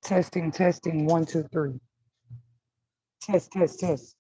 Testing, testing, one, two, three. Test, test, test.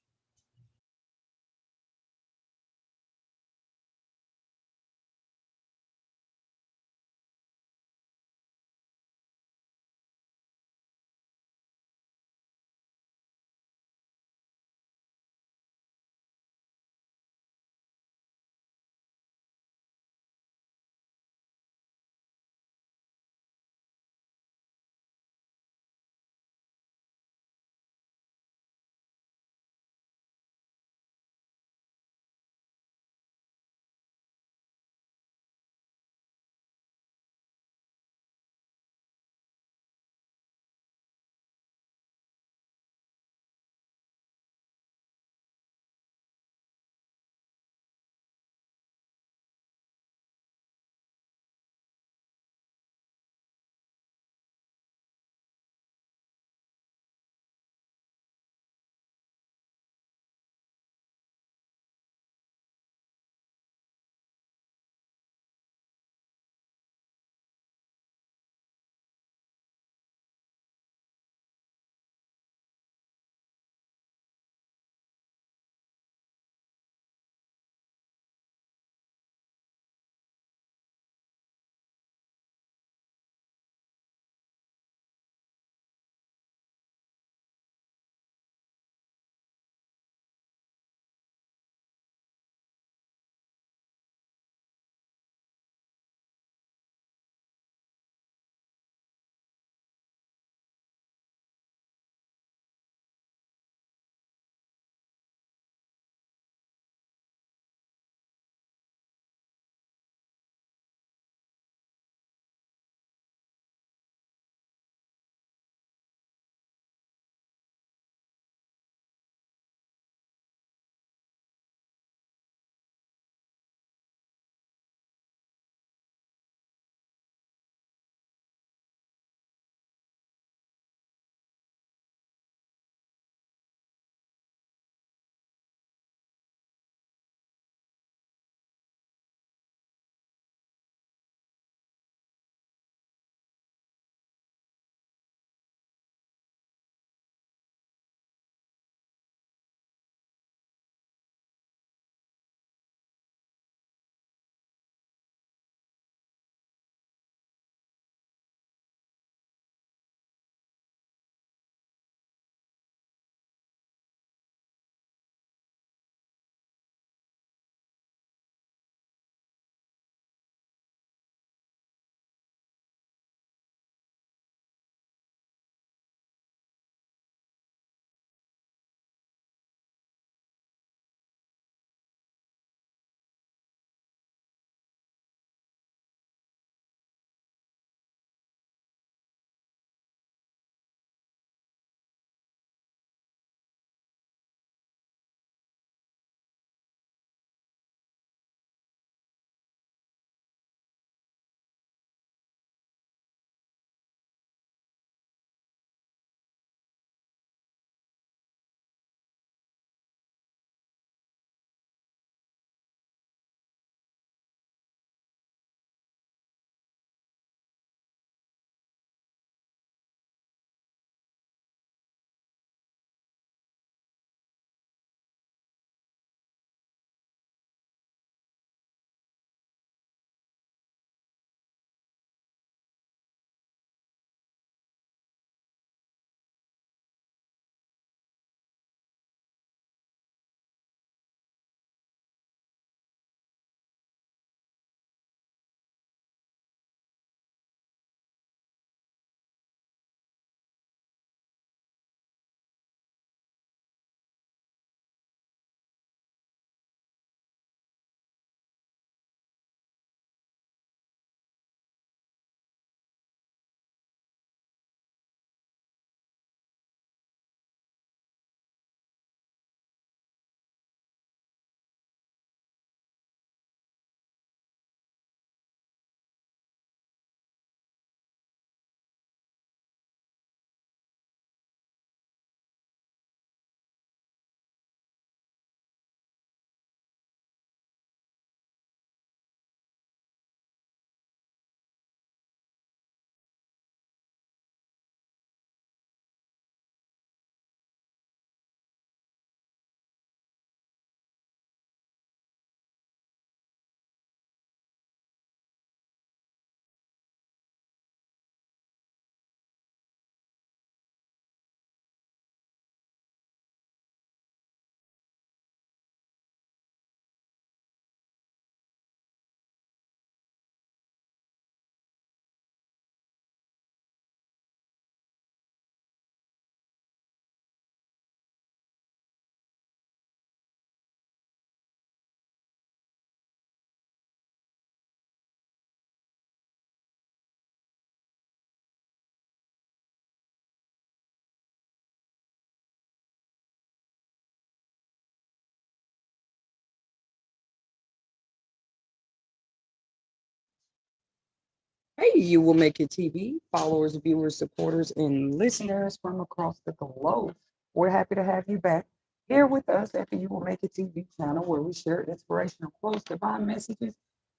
Hey, you will make it TV followers, viewers, supporters, and listeners from across the globe. We're happy to have you back here with us at the You Will Make It TV channel, where we share inspirational quotes, divine messages,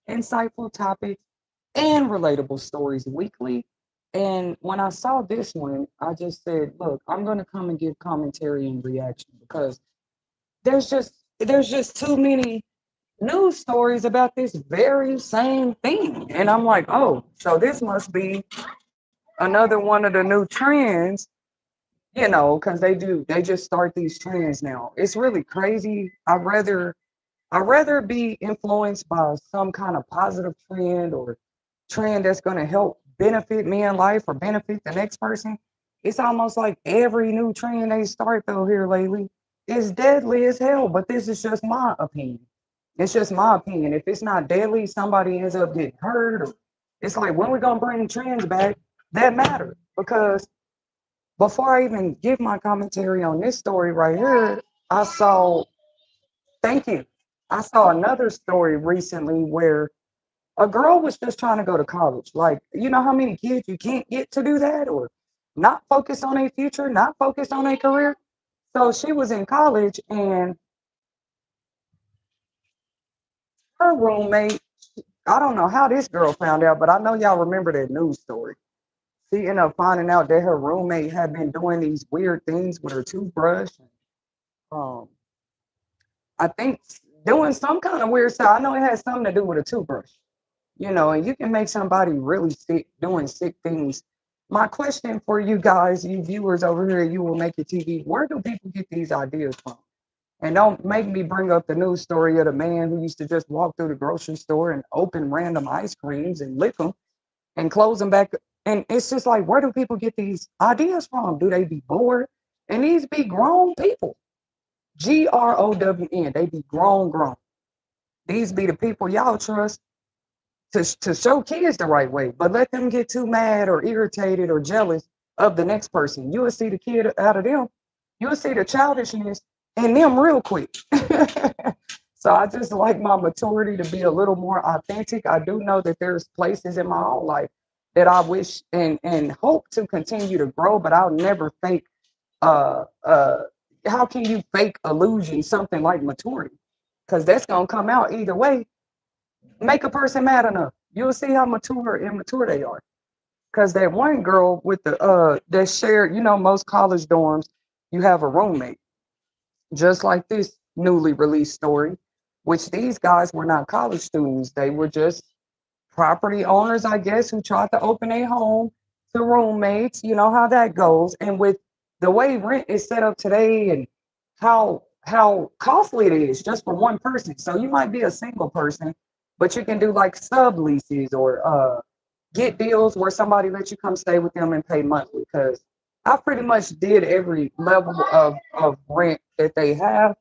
insightful topics, and relatable stories weekly. And when I saw this one, I just said, "Look, I'm going to come and give commentary and reaction because there's just too many news stories about this very same thing." And I'm like, oh, so this must be another one of the new trends, because they just start these trends now. It's really crazy. I'd rather be influenced by some kind of positive trend or trend that's going to help benefit me in life or benefit the next person. It's almost like every new trend they start though here lately is deadly as hell. But this is just my opinion. It's just my opinion. If it's not deadly, somebody ends up getting hurt. Or it's like when we gonna bring trends back that matter. Because before I even give my commentary on this story right here, I saw thank you. I saw another story recently where a girl was just trying to go to college. Like, you know how many kids you can't get to do that or not focus on a future, not focus on a career? So she was in college and her roommate, I don't know how this girl found out, but I know y'all remember that news story. She ended up finding out that her roommate had been doing these weird things with her toothbrush. Um, I think doing some kind of weird stuff. I know it has something to do with a toothbrush. And you can make somebody really sick doing sick things. My question for you guys, you viewers over here, you will make it TV. Where do people get these ideas from? And don't make me bring up the news story of the man who used to just walk through the grocery store and open random ice creams and lick them and close them back. And it's just like, where do people get these ideas from? Do they be bored? And these be grown people. GROWN. They be grown. These be the people y'all trust to show kids the right way, but let them get too mad or irritated or jealous of the next person. You will see the kid out of them. You will see the childishness in them real quick. So I just like my maturity to be a little more authentic. I do know that there's places in my own life that I wish and hope to continue to grow, but I'll never fake uh uh how can you fake illusion something like maturity? Because that's gonna come out either way. Make a person mad enough. You'll see how mature or immature they are. Because that one girl with the that shared, most college dorms, you have a roommate, just like this newly released story, which these guys were not college students. They were just property owners, I guess, who tried to open a home to roommates. You know how that goes. And with the way rent is set up today and how costly it is just for one person. So you might be a single person, but you can do like subleases or get deals where somebody lets you come stay with them and pay monthly. Because I pretty much did every level of rent that they have,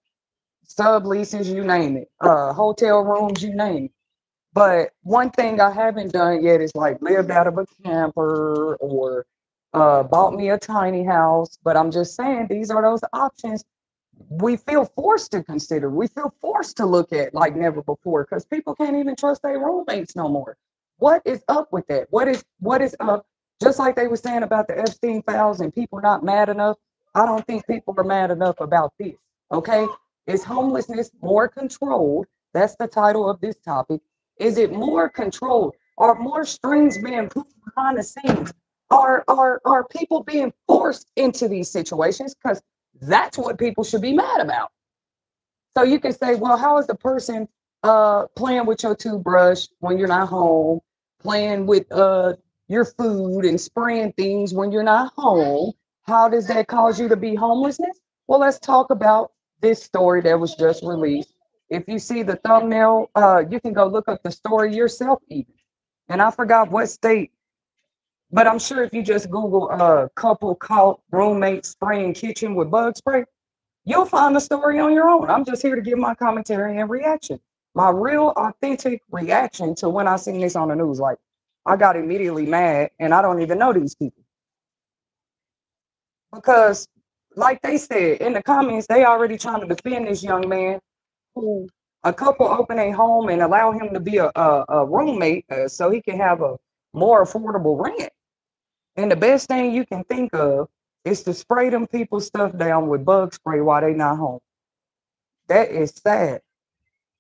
subleases, you name it, hotel rooms, you name it. But one thing I haven't done yet is like lived out of a camper or bought me a tiny house. But I'm just saying these are those options we feel forced to consider. We feel forced to look at like never before because people can't even trust their roommates no more. What is up with that? What is up? Just like they were saying about the Epstein files and people not mad enough. I don't think people are mad enough about this. Okay, is homelessness more controlled? That's the title of this topic. Is it more controlled? Are more strings being put behind the scenes? Are people being forced into these situations? Because that's what people should be mad about. So you can say, well, how is the person playing with your toothbrush when you're not home, playing with your food and spraying things when you're not home? How does that cause you to be homelessness? Well, let's talk about this story that was just released. If you see the thumbnail, you can go look up the story yourself even. And I forgot what state, but I'm sure if you just Google couple caught roommate spraying kitchen with bug spray, you'll find the story on your own. I'm just here to give my commentary and reaction. My real authentic reaction to when I seen this on the news. Like, I got immediately mad and I don't even know these people. Because, like they said in the comments, they already trying to defend this young man who a couple open a home and allow him to be a roommate so he can have more affordable rent. And the best thing you can think of is to spray them people's stuff down with bug spray while they not home. That is sad.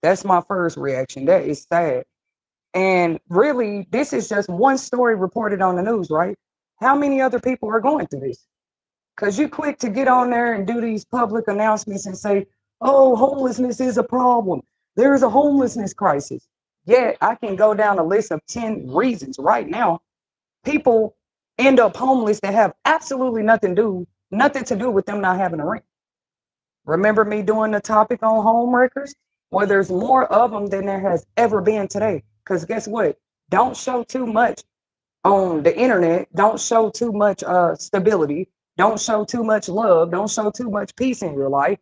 That's my first reaction. That is sad. And really, this is just one story reported on the news, right? How many other people are going through this? Because you quick to get on there and do these public announcements and say, oh, homelessness is a problem. There is a homelessness crisis. Yet I can go down a list of 10 reasons right now. People end up homeless that have absolutely nothing to do with them not having a rent. Remember me doing the topic on home wreckers? Well, there's more of them than there has ever been today. Because guess what? Don't show too much on the internet. Don't show too much stability. Don't show too much love. Don't show too much peace in your life.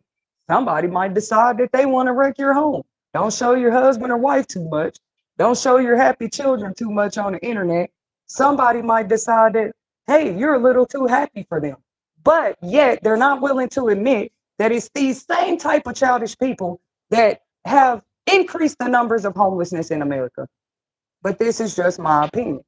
Somebody might decide that they want to wreck your home. Don't show your husband or wife too much. Don't show your happy children too much on the internet. Somebody might decide that, hey, you're a little too happy for them. But yet they're not willing to admit that it's these same type of childish people that have increased the numbers of homelessness in America. But this is just my opinion.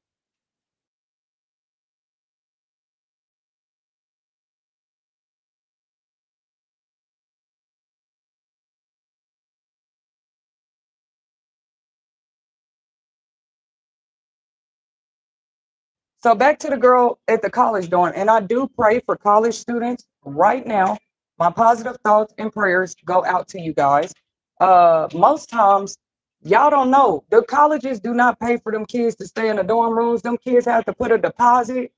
So back to the girl at the college dorm, and I do pray for college students right now. My positive thoughts and prayers go out to you guys. Most times, y'all don't know the colleges do not pay for them kids to stay in the dorm rooms. Them kids have to put a deposit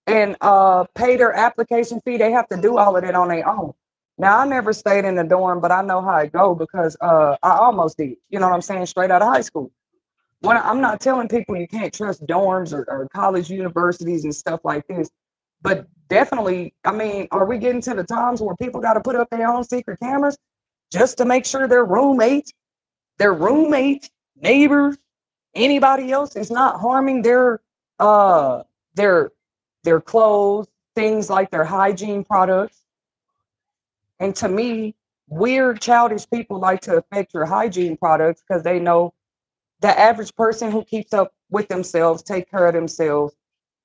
and pay their application fee. They have to do all of that on their own. Now, I never stayed in the dorm, but I know how it go because I almost did. You know what I'm saying? Straight out of high school. When I'm not telling people you can't trust dorms or college universities and stuff like this, but definitely, I mean, are we getting to the times where people got to put up their own secret cameras just to make sure their roommates, neighbors, anybody else is not harming uh their their clothes, things like their hygiene products? And to me, weird, childish people like to affect your hygiene products because they know the average person who keeps up with themselves, take care of themselves,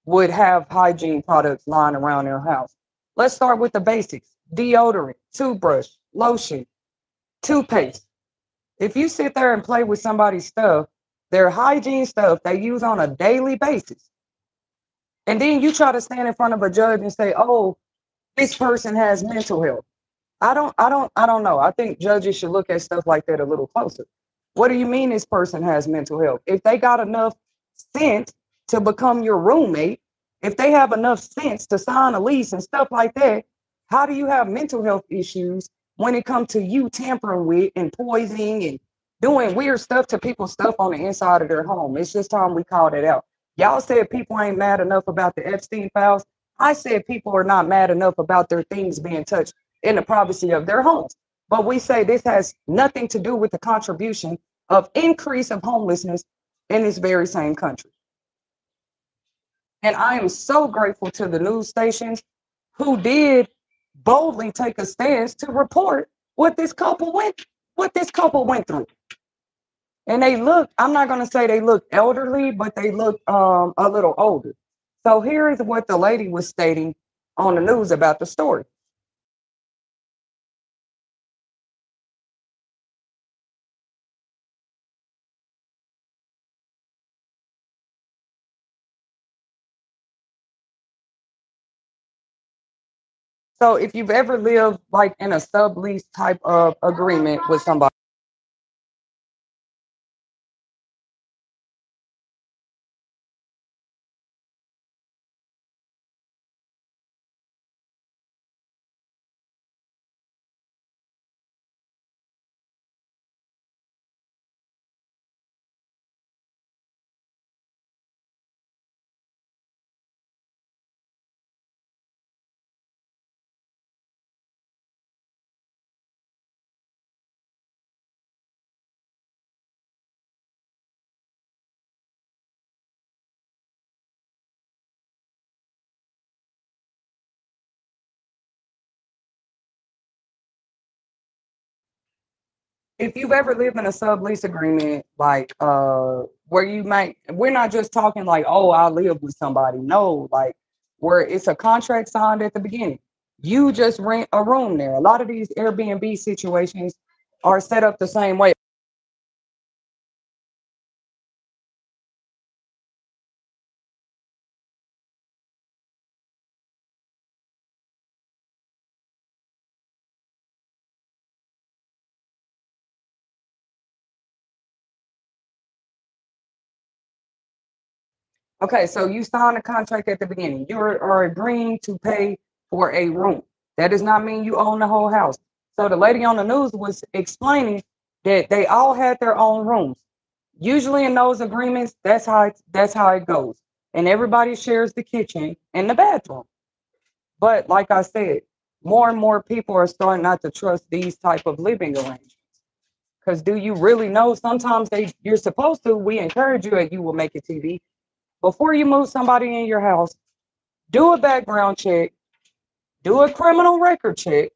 would have hygiene products lying around their house. Let's start with the basics: deodorant, toothbrush, lotion, toothpaste. If you sit there and play with somebody's stuff, their hygiene stuff they use on a daily basis, and then you try to stand in front of a judge and say, oh, this person has mental health. I don't know. I think judges should look at stuff like that a little closer. What do you mean this person has mental health? If they got enough sense to become your roommate, if they have enough sense to sign a lease and stuff like that, how do you have mental health issues when it comes to you tampering with and poisoning and doing weird stuff to people's stuff on the inside of their home? It's just time we called it out. Y'all said people ain't mad enough about the Epstein files. I said people are not mad enough about their things being touched in the privacy of their homes. But we say this has nothing to do with the contribution of increase of homelessness in this very same country. And I am so grateful to the news stations who did boldly take a stance to report what this couple went through. And they look, I'm not going to say they look elderly, but they look a little older. So here is what the lady was stating on the news about the story. So if you've ever lived like in a sublease type of agreement with somebody, if you've ever lived in a sublease agreement, like where you might, we're not just talking like, oh, I live with somebody. No, like where it's a contract signed at the beginning. You just rent a room there. A lot of these Airbnb situations are set up the same way. Okay, so you sign a contract at the beginning. You are agreeing to pay for a room. That does not mean you own the whole house. So the lady on the news was explaining that they all had their own rooms. Usually in those agreements, that's how it goes. And everybody shares the kitchen and the bathroom. But like I said, more and more people are starting not to trust these type of living arrangements. Because do you really know? Sometimes you're supposed to. We encourage you that you will make a TV before you move somebody in your house. Do a background check, do a criminal record check,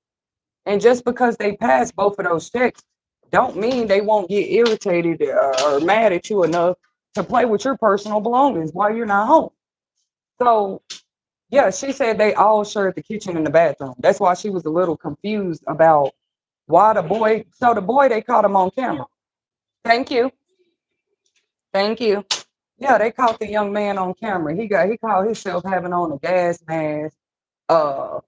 and just because they pass both of those checks, don't mean they won't get irritated or mad at you enough to play with your personal belongings while you're not home. So yeah, she said they all shared the kitchen and the bathroom. That's why she was a little confused about why the boy. So the boy, they caught him on camera. Thank you, thank you. Yeah, they caught the young man on camera. He caught himself having on a gas mask. Uh,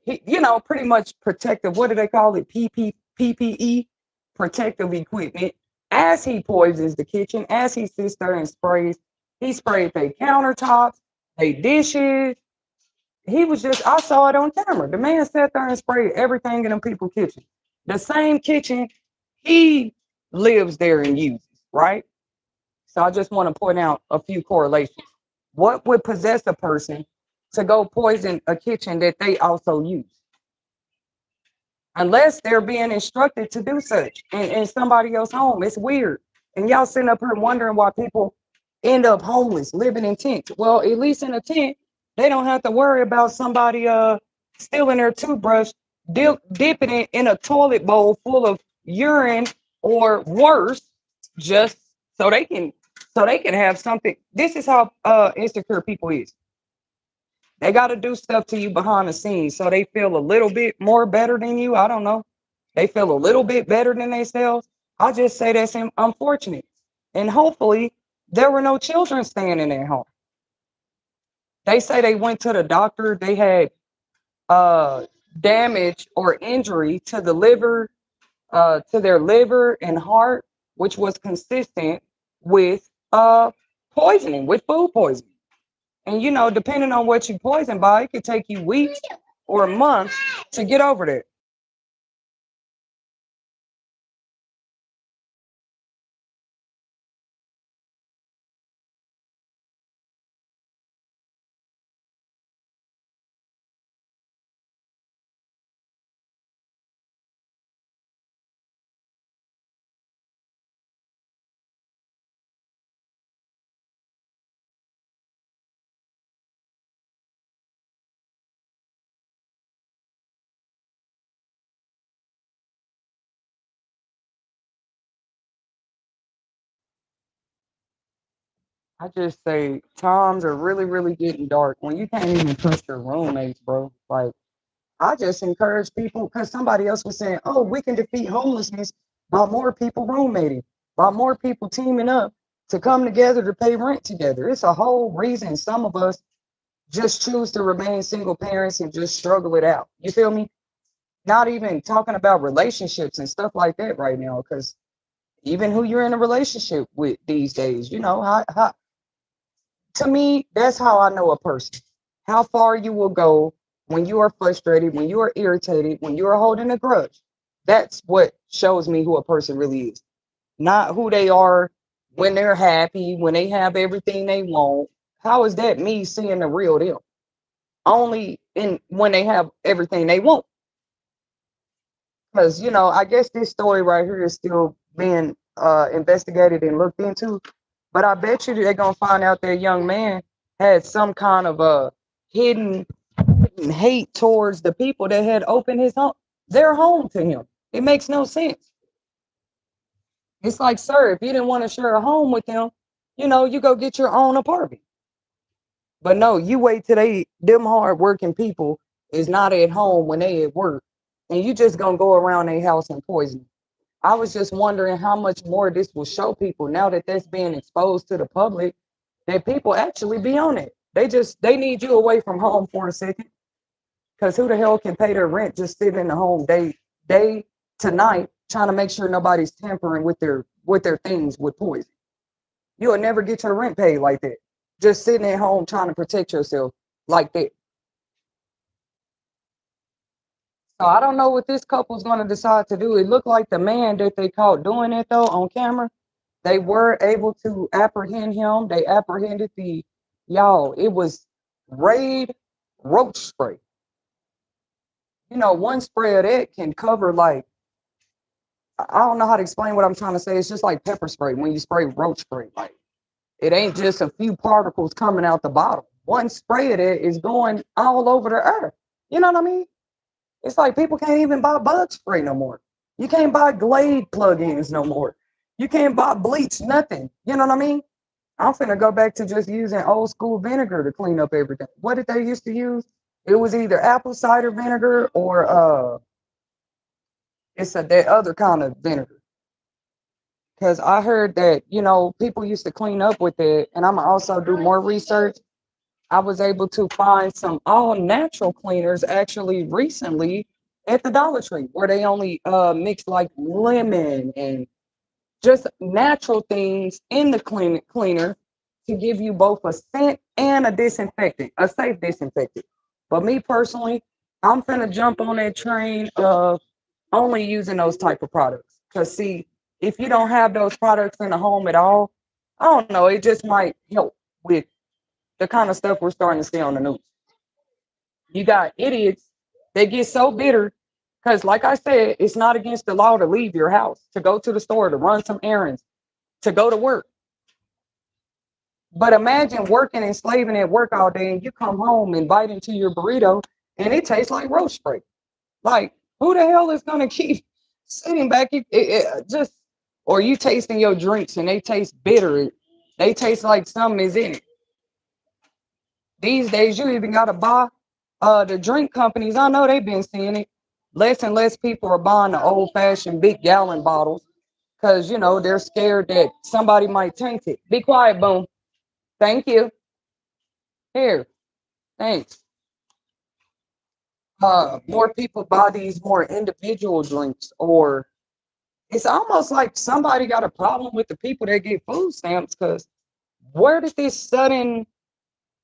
he, pretty much protective. What do they call it? PPE, protective equipment. As he poisons the kitchen, as he sits there and sprays, he sprayed their countertops, they dishes. He was just, I saw it on camera. The man sat there and sprayed everything in them people's kitchen. The same kitchen he lives there and uses, right? So I just want to point out a few correlations. What would possess a person to go poison a kitchen that they also use? Unless they're being instructed to do such in somebody else's home. It's weird. And y'all sitting up here wondering why people end up homeless, living in tents. Well, at least in a tent, they don't have to worry about somebody stealing their toothbrush, dipping it in a toilet bowl full of urine or worse, just so they can have something. This is how insecure people is. They got to do stuff to you behind the scenes so they feel a little bit more better than you. I don't know. They feel a little bit better than themselves. I just say that's unfortunate. And hopefully there were no children staying in their home. They say they went to the doctor. They had damage or injury to the liver, to their liver and heart, which was consistent with poisoning, with food poisoning. And depending on what you poison by, it could take you weeks or months to get over that. I just say times are really, really getting dark when you can't even trust your roommates, bro. Like, I just encourage people because somebody else was saying, oh, we can defeat homelessness by more people roommating, by more people teaming up to come together to pay rent together. It's a whole reason some of us just choose to remain single parents and just struggle it out. You feel me? Not even talking about relationships and stuff like that right now, because even who you're in a relationship with these days, to me, that's how I know a person. How far you will go when you are frustrated, when you are irritated, when you are holding a grudge. That's what shows me who a person really is. Not who they are when they're happy, when they have everything they want. How is that me seeing the real them? Only in when they have everything they want. Because I guess this story right here is still being investigated and looked into. But I bet you they're gonna find out that young man had some kind of a hidden hate towards the people that had opened their home to him. It makes no sense. It's like, sir, if you didn't want to share a home with them, you go get your own apartment. But no, you wait till them hard working people is not at home when they at work, and you just gonna go around their house and poison them. I was just wondering how much more this will show people now that that's being exposed to the public, that people actually be on it. They need you away from home for a second, because who the hell can pay their rent just sitting in the home day to night trying to make sure nobody's tampering with their things with poison. You'll never get your rent paid like that. Just sitting at home trying to protect yourself like that. So I don't know what this couple's gonna decide to do. It looked like the man that they caught doing it though on camera, they were able to apprehend him. They apprehended y'all. It was Raid roach spray. One spray of that can cover like, I don't know how to explain what I'm trying to say. It's just like pepper spray when you spray roach spray. Like, it ain't just a few particles coming out the bottle. One spray of it is going all over the earth. You know what I mean? It's like people can't even buy bug spray no more. You can't buy Glade plugins no more. You can't buy bleach, nothing. You know what I mean? I'm finna go back to just using old school vinegar to clean up everything. What did they used to use? It was either apple cider vinegar or that other kind of vinegar. Because I heard that, people used to clean up with it, and I'm also do more research. I was able to find some all natural cleaners actually recently at the Dollar Tree, where they only mix like lemon and just natural things in the cleaner to give you both a scent and a disinfectant, a safe disinfectant. But me personally, I'm finna jump on that train of only using those type of products. Because see, if you don't have those products in the home at all, I don't know, it just might help with the kind of stuff we're starting to see on the news. You got idiots that get so bitter because, like I said, it's not against the law to leave your house, to go to the store, to run some errands, to go to work. But imagine working and slaving at work all day and you come home and bite into your burrito and it tastes like roach spray. Like, who the hell is going to keep sitting back? Or you tasting your drinks and they taste bitter. They taste like something is in it. These days, you even got to buy the drink companies. I know they've been seeing it. Less and less people are buying the old fashioned big gallon bottles because, they're scared that somebody might taint it. Be quiet, boom. Thank you. Here, thanks. More people buy these more individual drinks, or it's almost like somebody got a problem with the people that get food stamps because where did this sudden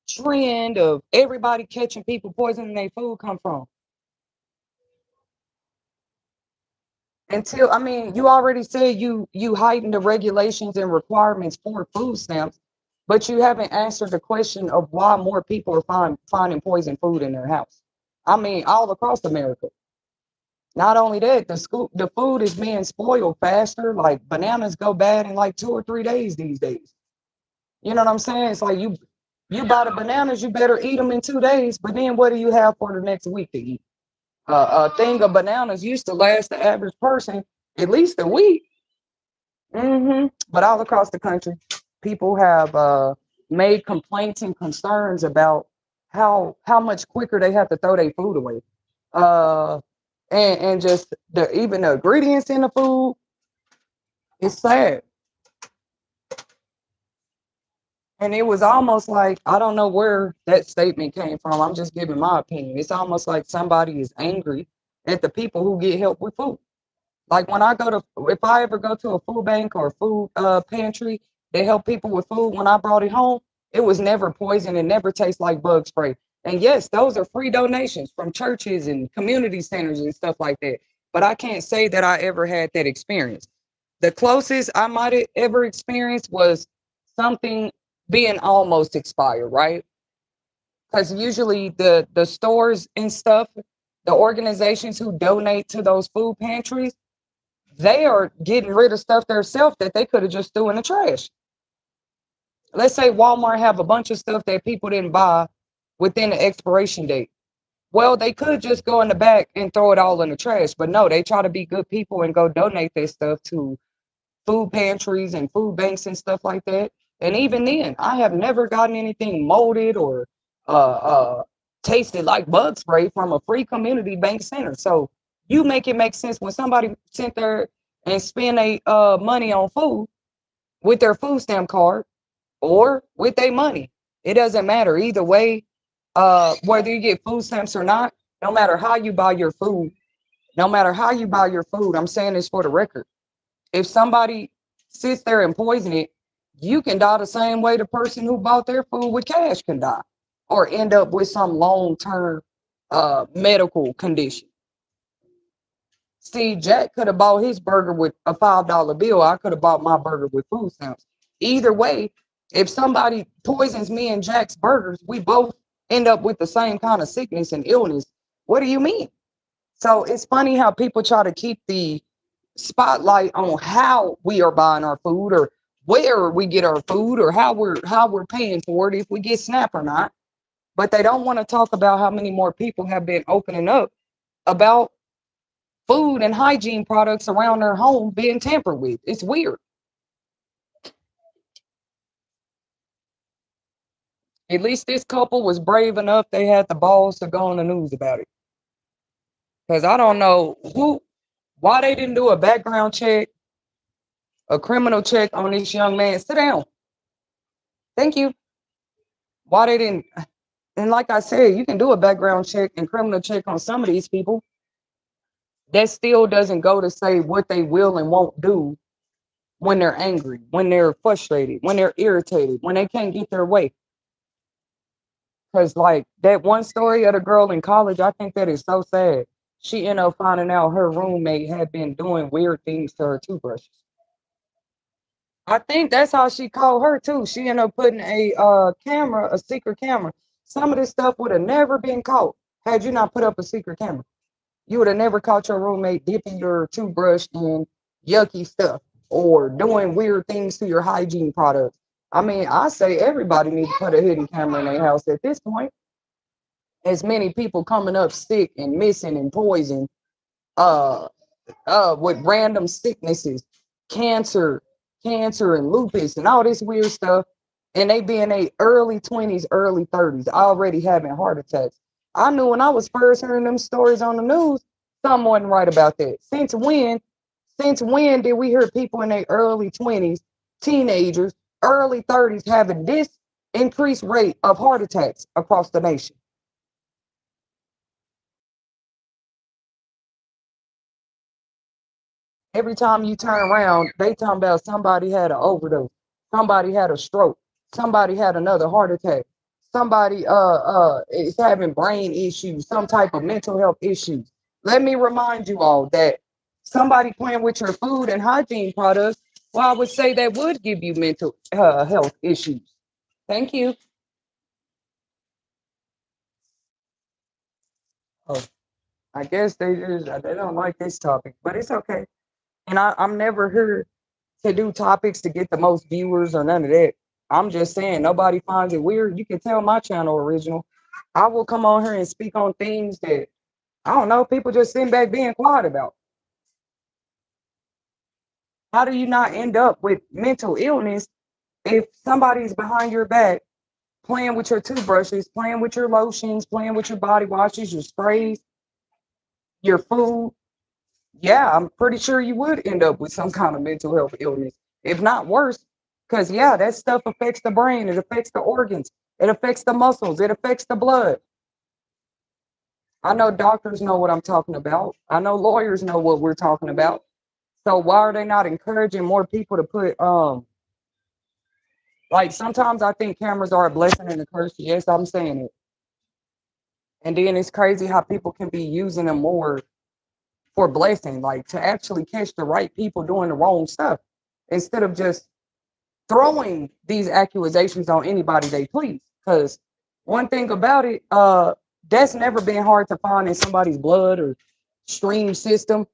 trend of everybody catching people poisoning their food come from? Until, I mean, you already said you heighten the regulations and requirements for food stamps, but you haven't answered the question of why more people are finding poison food in their house. I mean, all across America. Not only that, the food is being spoiled faster. Like bananas go bad in like 2 or 3 days these days. You know what I'm saying? It's like you buy the bananas, you better eat them in 2 days. But then what do you have for the next week to eat? A thing of bananas used to last the average person at least a week. But all across the country, people have made complaints and concerns about how much quicker they have to throw their food away. Uh, and just even the ingredients in the food, it's sad. And it was almost like, I don't know where that statement came from. I'm just giving my opinion. It's almost like somebody is angry at the people who get help with food. Like when if I ever go to a food bank or a food pantry, they help people with food. When I brought it home, it was never poison. It never tastes like bug spray. And yes, those are free donations from churches and community centers and stuff like that. But I can't say that I ever had that experience. The closest I might have ever experienced was something being almost expired, right? Because usually the stores and stuff, the organizations who donate to those food pantries, they are getting rid of stuff themselves that they could have just threw in the trash. Let's say Walmart have a bunch of stuff that people didn't buy within the expiration date. Well, they could just go in the back and throw it all in the trash, but no, they try to be good people and go donate their stuff to food pantries and food banks and stuff like that. And even then, I have never gotten anything molded or uh, tasted like bug spray from a free community bank center. So you make it make sense when somebody sit there and spend a money on food with their food stamp card or with their money. It doesn't matter either way. Whether you get food stamps or not, no matter how you buy your food, no matter how you buy your food, I'm saying this for the record. If somebody sits there and poison it, you can die the same way the person who bought their food with cash can die, or end up with some long-term medical condition. See, Jack could have bought his burger with a $5 bill. I could have bought my burger with food stamps. Either way, if somebody poisons me and Jack's burgers, we both end up with the same kind of sickness and illness. What do you mean? So it's funny how people try to keep the spotlight on how we are buying our food or where we get our food or how we're paying for it, if we get SNAP or not. But they don't want to talk about how many more people have been opening up about food and hygiene products around their home being tampered with. It's weird. At least this couple was brave enough, they had the balls to go on the news about it. Because I don't know why they didn't do a background check, a criminal check on this young man. Sit down. Thank you. Why they didn't, and like I said, you can do a background check and criminal check on some of these people. That still doesn't go to say what they will and won't do when they're angry, when they're frustrated, when they're irritated, when they can't get their way. Because, like that one story of the girl in college, I think that is so sad. She ended up finding out her roommate had been doing weird things to her toothbrushes. I think that's how she caught her too. She ended up putting a camera, a secret camera. Some of this stuff would have never been caught had you not put up a secret camera. You would have never caught your roommate dipping your toothbrush in yucky stuff or doing weird things to your hygiene products. I mean, I say everybody needs to put a hidden camera in their house at this point. As many people coming up sick and missing and poisoned, uh, with random sicknesses, cancer, cancer and lupus and all this weird stuff, and they be in their early 20s, early 30s, already having heart attacks. I knew when I was first hearing them stories on the news, something wasn't right about that. Since when? Since when did we hear people in their early 20s, teenagers, early 30s having this increased rate of heart attacks across the nation? Every time you turn around, they talking about somebody had an overdose, somebody had a stroke, somebody had another heart attack, somebody is having brain issues, some type of mental health issues. Let me remind you all that somebody playing with your food and hygiene products, well, I would say that would give you mental health issues. Thank you. Oh, I guess they don't like this topic, but it's okay. And I'm never here to do topics to get the most viewers or none of that. I'm just saying nobody finds it weird. You can tell my channel original. I will come on here and speak on things that I don't know, people just sitting back being quiet about. How do you not end up with mental illness if somebody's behind your back playing with your toothbrushes, playing with your lotions, playing with your body washes, your sprays, your food? Yeah, I'm pretty sure you would end up with some kind of mental health illness, if not worse. Because, yeah, that stuff affects the brain, it affects the organs, it affects the muscles, it affects the blood. I know doctors know what I'm talking about. I know lawyers know what we're talking about. So why are they not encouraging more people to put like sometimes I think cameras are a blessing and a curse. Yes, I'm saying it. And then it's crazy how people can be using them more for blessing, like to actually catch the right people doing the wrong stuff instead of just throwing these accusations on anybody they please. Because one thing about it, that's never been hard to find in somebody's blood or stream system.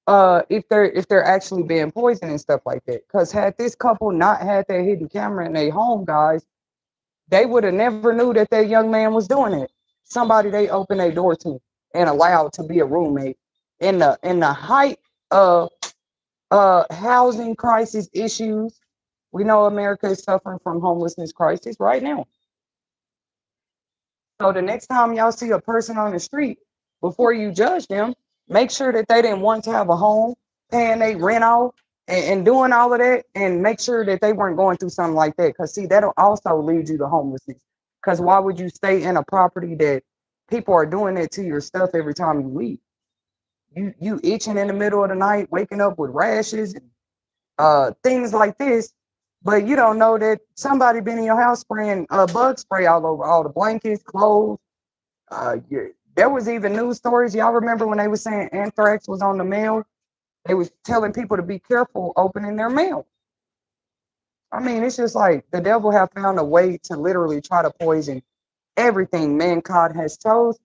If they're actually being poisoned and stuff like that. Because had this couple not had that hidden camera in their home, guys, they would have never knew that that young man was doing it. Somebody they opened their door to and allowed to be a roommate in the height of Housing crisis issues. We know America is suffering from homelessness crisis right now. So the next time y'all see a person on the street, before you judge them, make sure that they didn't want to have a home, paying their rent off, and doing all of that, and make sure that they weren't going through something like that. Because see, that'll also lead you to homelessness. Because why would you stay in a property that people are doing it to your stuff every time you leave? You itching in the middle of the night, waking up with rashes and things like this, but you don't know that somebody been in your house spraying bug spray all over all the blankets, clothes. There was even news stories. Y'all remember when they were saying anthrax was on the mail? They was telling people to be careful opening their mail. I mean, it's just like the devil have found a way to literally try to poison everything mankind has chose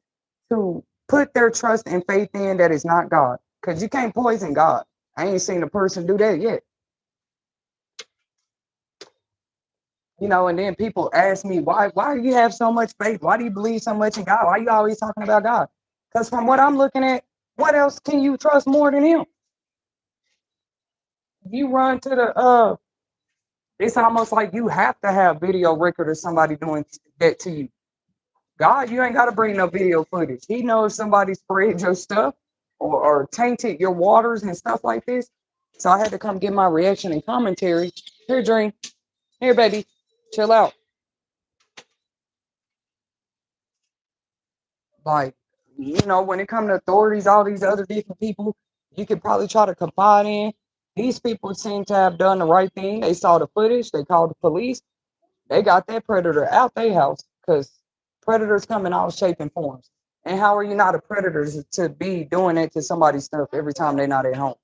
to put their trust and faith in that is not God. Because you can't poison God. I ain't seen a person do that yet. And then people ask me, why do you have so much faith? Why do you believe so much in God? Why are you always talking about God? Because from what I'm looking at, what else can you trust more than him? If you run to it's almost like you have to have video record of somebody doing that to you. God, you ain't got to bring no video footage. He knows somebody sprayed your stuff or tainted your waters and stuff like this. So I had to come get my reaction and commentary. Here, Dream. Here, baby. Chill out. Like, when it comes to authorities, all these other different people, you could probably try to confide in. These people seem to have done the right thing. They saw the footage, they called the police, they got that predator out their house because predators come in all shape and forms. And how are you not a predator to be doing it to somebody's stuff every time they're not at home?